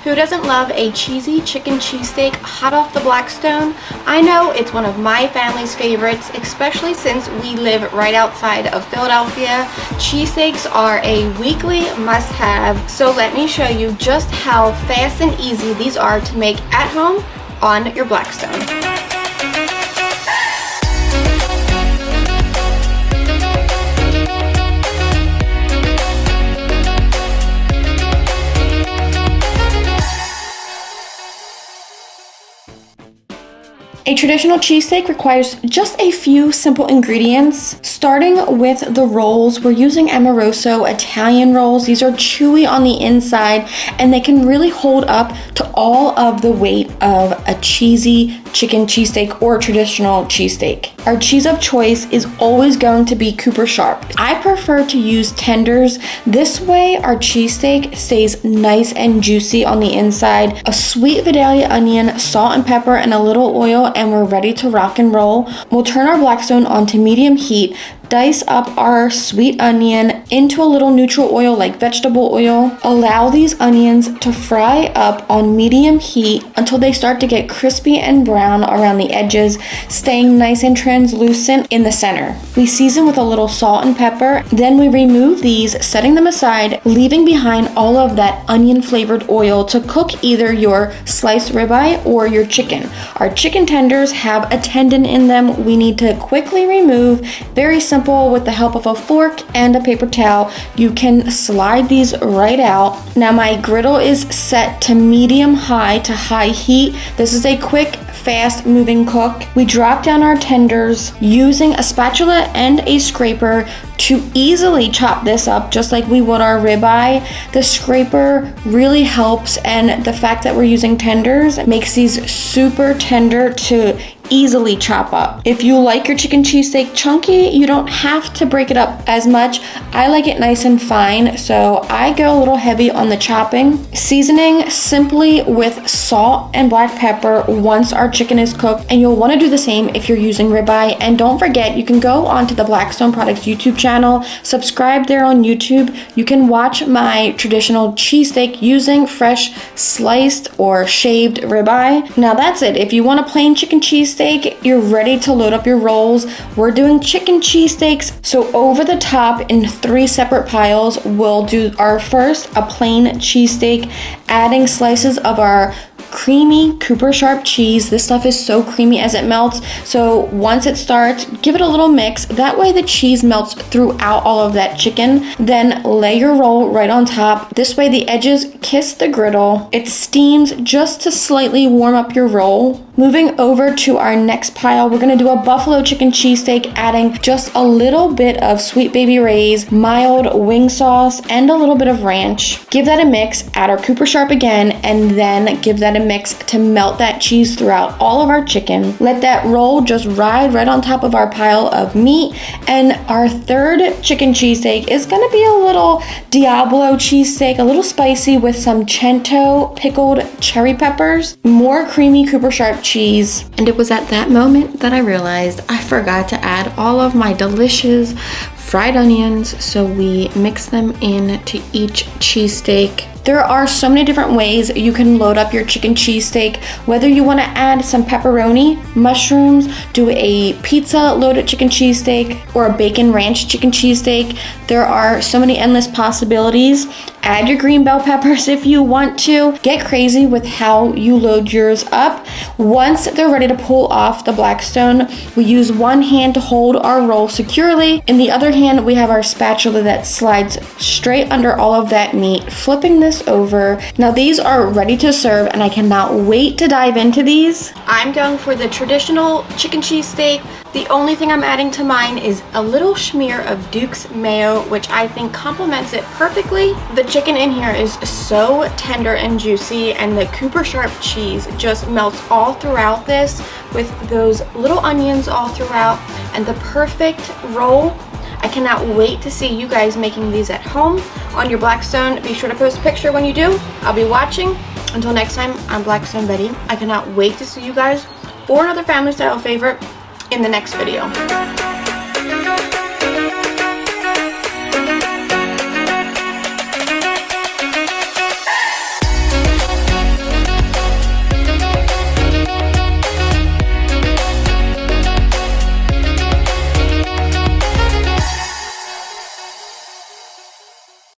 Who doesn't love a cheesy chicken cheesesteak hot off the Blackstone? I know it's one of my family's favorites, especially since we live right outside of Philadelphia. Cheesesteaks are a weekly must-have, so let me show you just how fast and easy these are to make at home on your Blackstone. A traditional cheesesteak requires just a few simple ingredients. Starting with the rolls, we're using Amoroso Italian rolls. These are chewy on the inside and they can really hold up to all of the weight of a cheesy chicken cheesesteak or traditional cheesesteak. Our cheese of choice is always going to be Cooper Sharp. I prefer to use tenders. This way our cheesesteak stays nice and juicy on the inside. A sweet Vidalia onion, salt and pepper, and a little oil, and we're ready to rock and roll. We'll turn our Blackstone onto medium heat, dice up our sweet onion into a little neutral oil like vegetable oil. Allow these onions to fry up on medium heat until they start to get crispy and brown around the edges, staying nice and translucent in the center. We season with a little salt and pepper, then we remove these, setting them aside, leaving behind all of that onion flavored oil to cook either your sliced ribeye or your chicken. Our chicken tenders have a tendon in them we need to quickly remove. Very simple. With the help of a fork and a paper towel, you can slide these right out. Now my griddle is set to medium high to high heat. This is a quick, fast moving cook. We drop down our tenders using a spatula and a scraper to easily chop this up just like we would our ribeye. The scraper really helps, and the fact that we're using tenders makes these super tender to easily chop up. If you like your chicken cheesesteak chunky, you don't have to break it up as much. I like it nice and fine, so I go a little heavy on the chopping. Seasoning simply with salt and black pepper once our chicken is cooked, and you'll want to do the same if you're using ribeye. And don't forget, you can go onto the Blackstone Products YouTube channel, subscribe there on YouTube. You can watch my traditional cheesesteak using fresh sliced or shaved ribeye. Now that's it. If you want a plain chicken cheesesteak, you're ready to load up your rolls. We're doing chicken cheesesteaks, so over the top in 3 separate piles, we'll do our first, a plain cheesesteak, adding slices of our creamy Cooper Sharp cheese. This stuff is so creamy as it melts, so once it starts, give it a little mix. That way the cheese melts throughout all of that chicken. Then lay your roll right on top. This way the edges kiss the griddle. It steams just to slightly warm up your roll. Moving over to our next pile, we're going to do a buffalo chicken cheesesteak, adding just a little bit of Sweet Baby Ray's, mild wing sauce, and a little bit of ranch. Give that a mix, add our Cooper Sharp again, and then give that a mix to melt that cheese throughout all of our chicken. Let that roll just ride right on top of our pile of meat. And our third chicken cheesesteak is going to be a little Diablo cheesesteak, a little spicy with some Cento pickled cherry peppers, more creamy Cooper Sharp cheese. And it was at that moment that I realized I forgot to add all of my delicious fried onions, so we mix them into each cheesesteak. There are so many different ways you can load up your chicken cheesesteak, whether you want to add some pepperoni, mushrooms, do a pizza loaded chicken cheesesteak, or a bacon ranch chicken cheesesteak. There are so many endless possibilities. Add your green bell peppers if you want to. Get crazy with how you load yours up. Once they're ready to pull off the Blackstone, we use one hand to hold our roll securely. In the other hand, we have our spatula that slides straight under all of that meat, flipping this over. Now these are ready to serve, and I cannot wait to dive into these. I'm going for the traditional chicken cheesesteak. The only thing I'm adding to mine is a little smear of Duke's mayo, which I think complements it perfectly. The chicken in here is so tender and juicy, and the Cooper Sharp cheese just melts all throughout this with those little onions all throughout, and the perfect roll. I cannot wait to see you guys making these at home on your Blackstone. Be sure to post a picture when you do. I'll be watching. Until next time, I'm Blackstone Betty. I cannot wait to see you guys for another family style favorite in the next video.